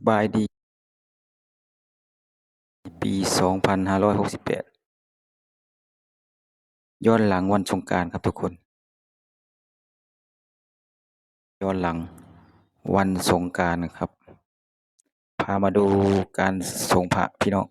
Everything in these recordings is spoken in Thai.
บายดีปี2568ย้อนหลังวันสงกรานต์ครับทุกคนย้อนหลังวันสงกรานต์ครับพามาดูการสงพระพี่น้อง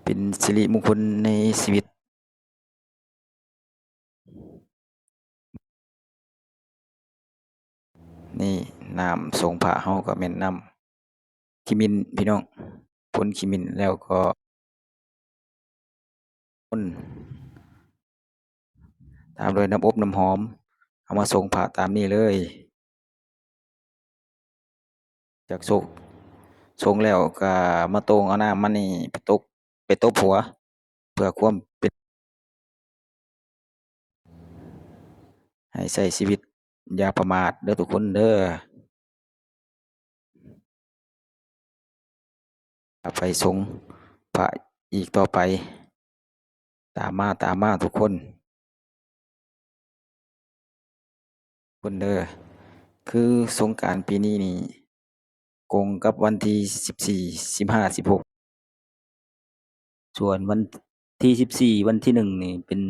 เป็นสิริมงคลในชีวิตนี่น้ำสงพระเฮาก็แม่นน้ำขิมินพี่น้องพ่นขิมินแล้วก็พ่นตามด้วยน้ำอบน้ำหอมเอามาสงพระตามนี้เลยจากสงแล้วก็มาตรงเอาน้ำมันนี่ไปตบหัวเพื่อความเป็นให้ใช้ชีวิตอย่าประมาทเด้อทุกคนเด้อไปสงพระอีกต่อไปตามมาทุกคนเด้อคือสงกรานต์ปีนี้นี่ตรงกับวันที่14 15 16ส่วนวันที่14วันที่1นี่เป็น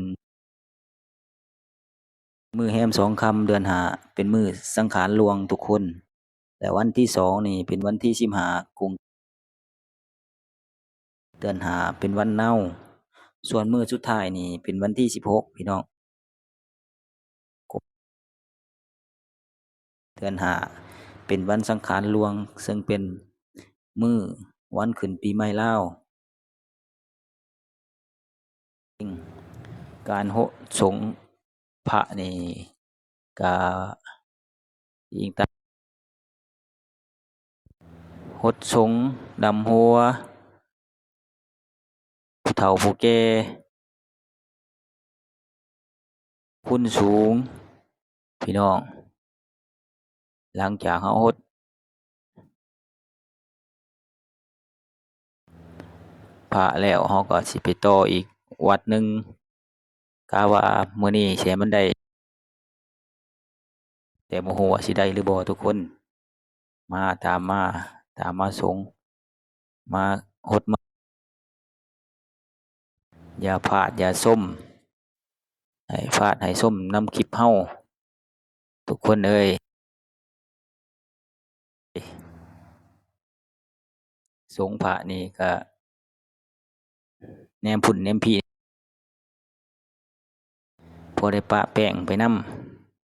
มื้อแรม2ค่ำเดือน5เป็นมื้อสังขารหลวงทุกคนแต่วันที่2นี่เป็นวันที่15กุมเดือน5เป็นวันเน่าส่วนมื้อสุดท้ายนี่เป็นวันที่16พี่น้องเดือน5เป็นวันสังขารหลวงซึ่งเป็นมื้อวันขึ้นปีใหม่ลาวการสงพระนี่ก็อิงตามหดสงดำหัวผู้เฒ่าผู้แก่คุณสูงพี่น้องหลังจากเฮาหดพระแล้วเฮาก็สิไปต่ออีกวัดหนึ่งกะว่ามื้อนี้สิให้มันได้แต่บ่ฮู้ว่าสิได้หรือบ่ทุกคนมาตามมาสงมาหดมาอย่าพลาดอย่าส้มให้พลาดให้ส้มนำคลิปเฮาทุกคนเอ้ยสงพระนี่ก็แนมพุ่นแนมพี่พอได้ปะแป้งไปน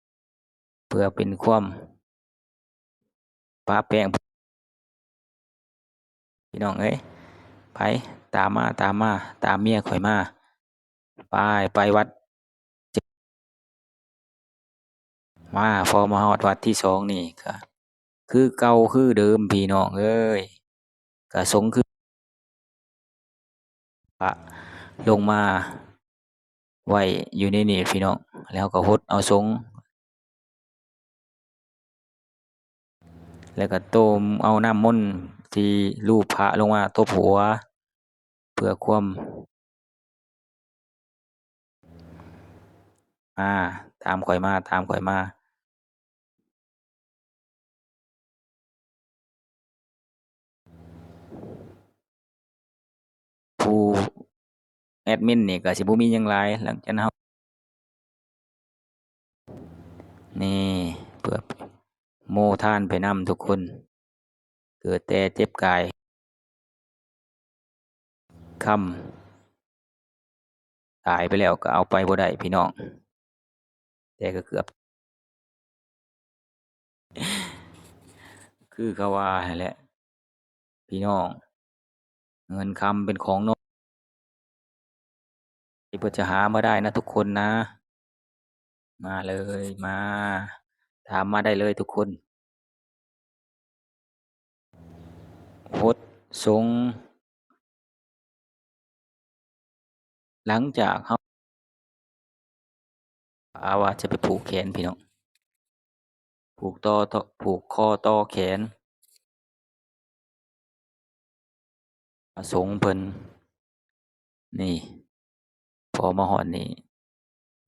ำเพื่อเป็นความปะแป้งพี่น้องเอ้ยไปตามมาตามเมียข่อยมาไปวัดมาพอมาฮอดวัดที่2นี่ก็คือเก่าคือเดิมพี่น้องเอ้ยก็สงคือพระลงมาไว้อยู่ในนี่พี่น้องแล้วก็หดเอาสงแล้วก็ต้มเอาน้ำมนต์ที่รูปพระลงมาตบหัวเพื่อความมาตามข่อยมาผู้แอดมินนี่ก็สิบ่มีหยังหลายหลังจากนั้นนี่เพื่อโมทานไปนำทุกคนเกิดแต่เจ็บกายค่ำตายไปแล้วก็เอาไปบ่ได้พี่น้องแต่ก็เกือบคือเขาว่าหั้นแหละพี่น้องเงินคำเป็นของนกที่เพิ่นจะหามาได้นะทุกคนนะมาเลยมาถามมาได้เลยทุกคนโพสต์สงหลังจากเฮาว่าจะไปผูกแขนพี่น้องผูกคอต่อแขนสงฆ์เพิ่นนี่พอมาฮอดนี่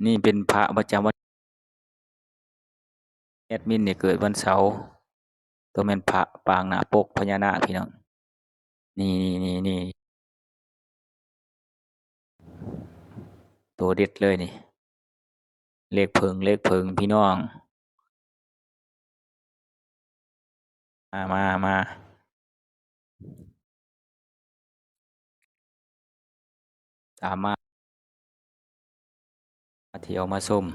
นี่เป็นพระประจำวันแอดมินเนี่ยเกิดวันเสาร์ ตัวแม่นพระปางหน้าปกพญานาคพี่น้องนี่ตัวเด็ดเลยนี่เลขเพิงพี่น้องมาตามมาเที่ยวมาส้ม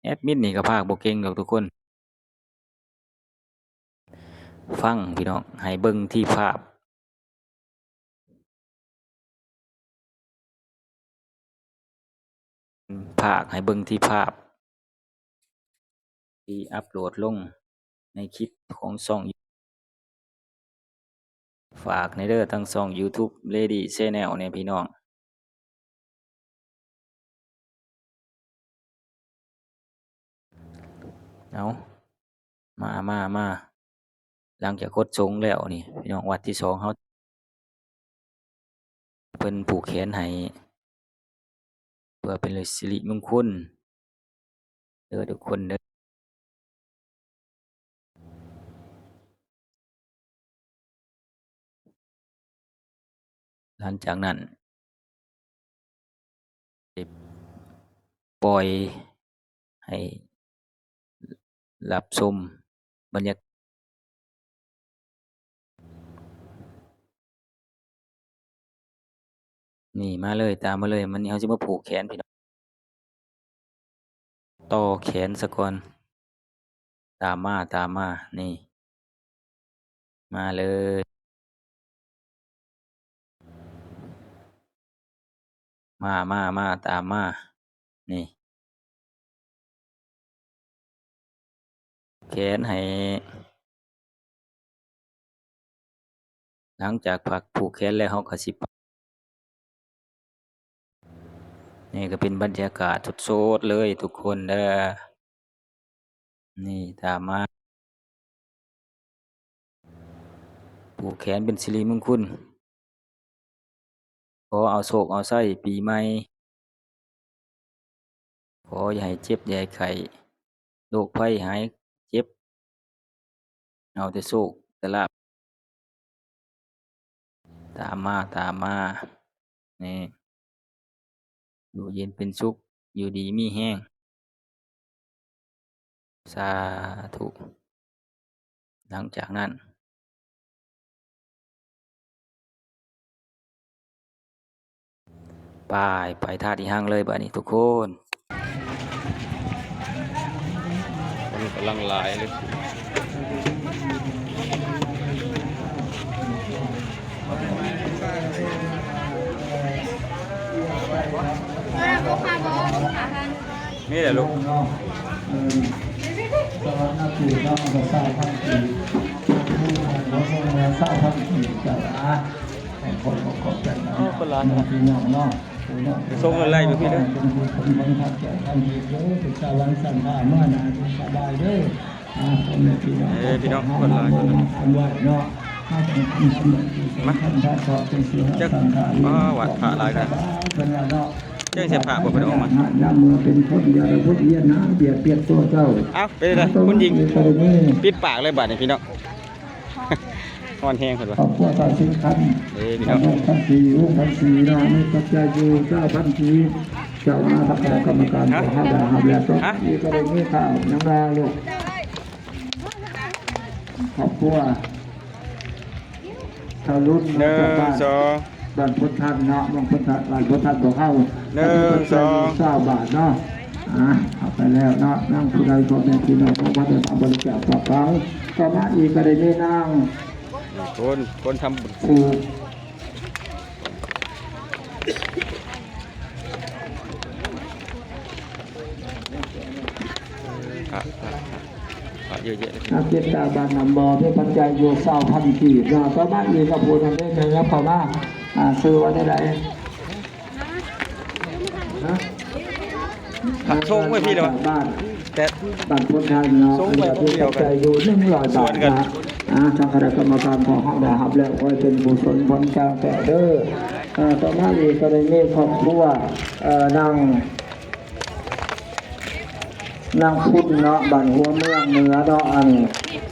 แอดมินนี่ก็พากบ่เก่งดอกทุกคนฟังพี่น้องให้เบิ่งที่ภาพภาคให้เบิ่งที่ภาพที่อัปโหลดลงในคลิปของช่องฝากในเด้อทั้งช่อง YouTube Lady Channel เนี่ยพี่น้องเอามาหลังจากกดส่งแล้วนี่พี่น้องวัดที่2เฮาเพิ่นผูกแขนให้เพื่อเป็นสิริมงคลเด้อทุกคนเด้อหลังจากนั้นปล่อยให้รับชมบรรยากาศนี่มาเลยตามมาเลยมันนี้เขาจะมาผูกแขนพี่น้องต่อแขนซะก่อนตามมานี่มาเลยมาตามมานี่แขนให้หลังจากผูกแขนแล้วเขาก็สินี่ก็เป็นบรรยากาศสดๆเลยทุกคนเด้อนี่ตามมาผูกแขนเป็นสิริมงคลขอเอาโชคเอาไส้ปีใหม่ขออย่าให้เจ็บอย่าให้ไข้โรคภัยหายเจ็บเอาแต่โชคแต่ลาภตามมานี่อยู่เย็นเป็นสุขอยู่ดีมีแห้งสาธุหลังจากนั้นไปท่าที่ห้างเลยบัดนี้ทุกคนมันกำลังหลายเลยนี่แหละลูกสวัสดีน้องก็ทราบทั้งทีผู้คนเราทราบทั้งทีจะให้คนประกอบกันนะพี่น้องเนาะส่งอะไรอยู่พี่เด้อเป็นคนบังคับใจทันทีเลยเป็นชาววันสันทาเมื่อนานสบายเลยคนพี่น้องคนละทำไว้เนาะถ้าเป็นคำสมบัติมาท่านพระสอบเป็นเสือสังขารวัดพระหลายนะเป็นแล้วเนาะเจ้าเสียพระบ่เป็นออกมาน้ำมือเป็นคนใหญ่พุทธเยียนนะเบียดตัวเจ้าไปเลยคุณยิงปิดปากเลยบาดนี่พี่น้องอ่อนแห้งคนวะขอบคุณต่อสิ่งคันพี่น้องพันสี่รูปพันสี่นาไม่ปัจจัยอยู่เจ้าพันสี่เจ้าอาภากรรมการขอห้าดาห้าแล้วต้องมีกรณีข่าวน้ำลาลูกขอบคุณชาวรุ่นบ้านพุทธันเนาะบ้านพุทธันบอกเข้า1 2 บาทเนาะเอาไปแล้วเนาะนั่งผู้ใดพอเป็นพี่น้องของวัดเดินบริจาคฝากเขาต่อมาอีกก็ได้ไม่นั่งคนทำบุญเยอะๆนักเก็บตาบานนำบอที่ปัจจัยโยเศร้าพันกีบนะต่อมาอีกกับผู้ทำได้ในรับเขามาซื้อไว้ได้ไหนส่งไว้พี่เดียวบ้านแต่บ้านพุทธานเนาะที่ปัจจัยอยู่100 บาทนะทางคณะกรรมการของห้องได้รับแล้วก็เป็นบุญผลผลการแต่เด้อต่อมาอีกก็ได้มีครอบครัวนาง นางพุทธเนาะบ้านหัวเมืองเหนือเนาะอันนี้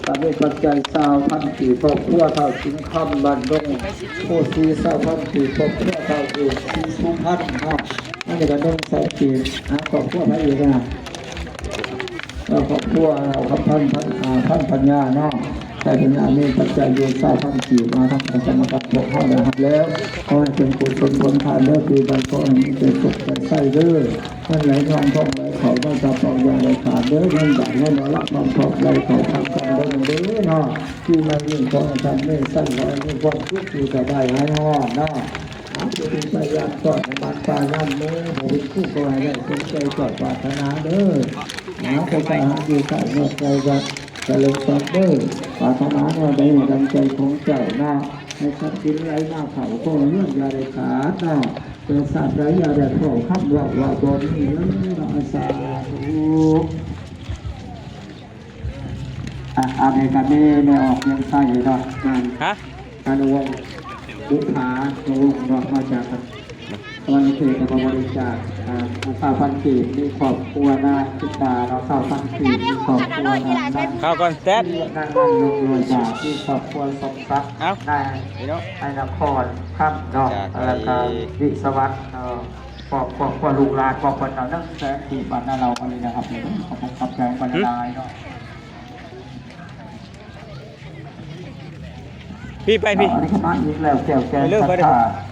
ตอนนี้ปัจจัย20,000กีบครอบครัวเท่าสิงคำบ้านดงผู้ซี20,000กีบครอบครัวเท่าอยู่ซีสุพรรณเนาะอันนี้ก็ต้องใส่กีบครอบครัวพระเอกนะเราครอบครัวเราครับท่านปัญญาเนาะแต่ปัญญามีปัจจัยอยู่20,000กีบมาทั้งประสมกับพวกเขาได้ครับแล้วขอให้เป็นกุศลผลทานเด้อปีบันก็ให้เป็นสุขเป็นไส้เด้อท่านไหลทองท่องไหลเขาต้องจับปองยาไหลขาดเด้อเงินบาทเงินละทองทองไหลเขาทำกันเด้อเด้อเนาะที่มันยิ่งของอาจารย์ไม่สั้นเลยยิ่งความทุกข์อยู่กับได้ให้ห่อเนาะจะเป็นพยานก่อนบัตรปานั่นเด้อผมเป็นผู้ก่อให้ได้สนใจก่อนปรารถนาเด้อไปหาอยู่ใส่เมื่อใจกันจะเลยสักเด้อปรารถนาว่าได้ดังใจของเจ้าเนาะในทรัพย์สินไรหน้าเขาก็เรื่องยาได้ขาดเนาะเป็นสัตว์ไรยาได้ขอขับว่าบนนี้แล้วอาสาธุอาเมกันไม่ออกยังใส่เนาะการวงบุพาโนวงมาจากวันนี้คือการบริจาค20,000กีบมีครอบครัวนาคิตาเรา20,000กีบมีครอบครัวนาเข้าก่อนแต๊ดนั่นรวยจากที่ครอบครัวสมศักดิ์ในนครข้ามดอกแล้วก็วิศวัตครอบครัวลูกหลานครอบครัวเรานั่งแสนกีบบ้านเราอะไรนะครับขอบคุณครับแรงบรรดาเนาะพี่ไปพี่มาอีกแล้วแก้วแกงสัตว์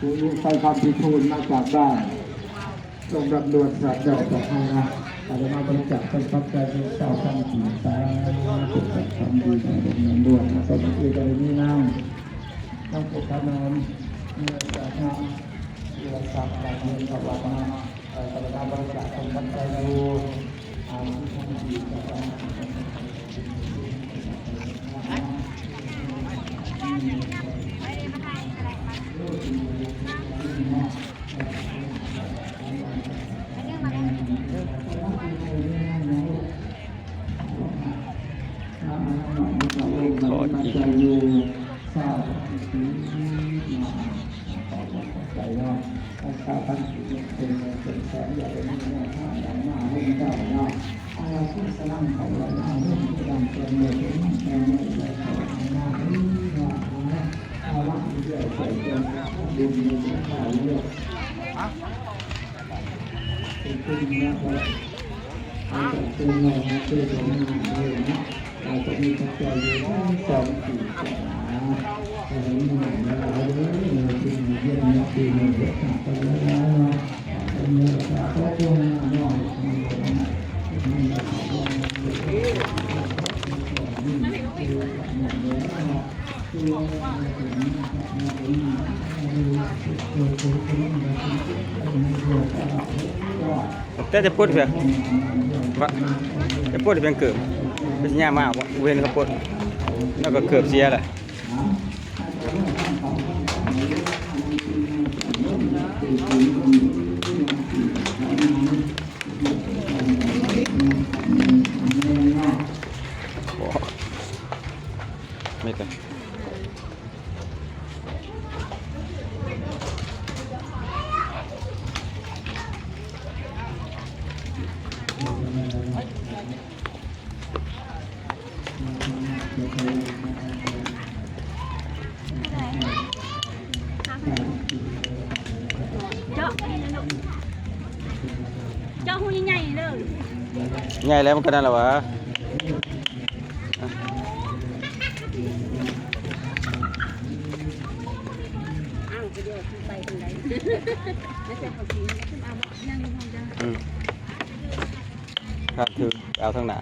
คือใส่ความพิทูลมาจากบ้านลงรับดวนสัตว์ดอกของให้นะอาจจะมาบริจาคเป็นปัจจัยที่20,000กีบสายจุดสัตว์ทำดีในดวงดวงนะสมัยที่ได้นี่นั่งต้องปลุกพนมเมื่อจากนั้นเรือสัตว์การเงินสวัสดิ์นะการบริจาคเป็นปัจจัยดู20,000กีบจะมีปัจจัยอยู่2 ปีแต่เห็นหน่อยแล้วที่มีเยอะนะที่มีเยอะมากไปแล้วนะเป็นเยอะแต่ก็คงน้อยแต่จะพูดเพียงว่าจะพูดเพียงเกือบเป็นยากมากเว้นเขาพูดแล้วก็เกือบเสียแหละไม่เป็นเจ้าหูใหญ่ๆเลยใหญ่แล้วมันก็นั่นแหละวะครับถือเอาทั้งหนา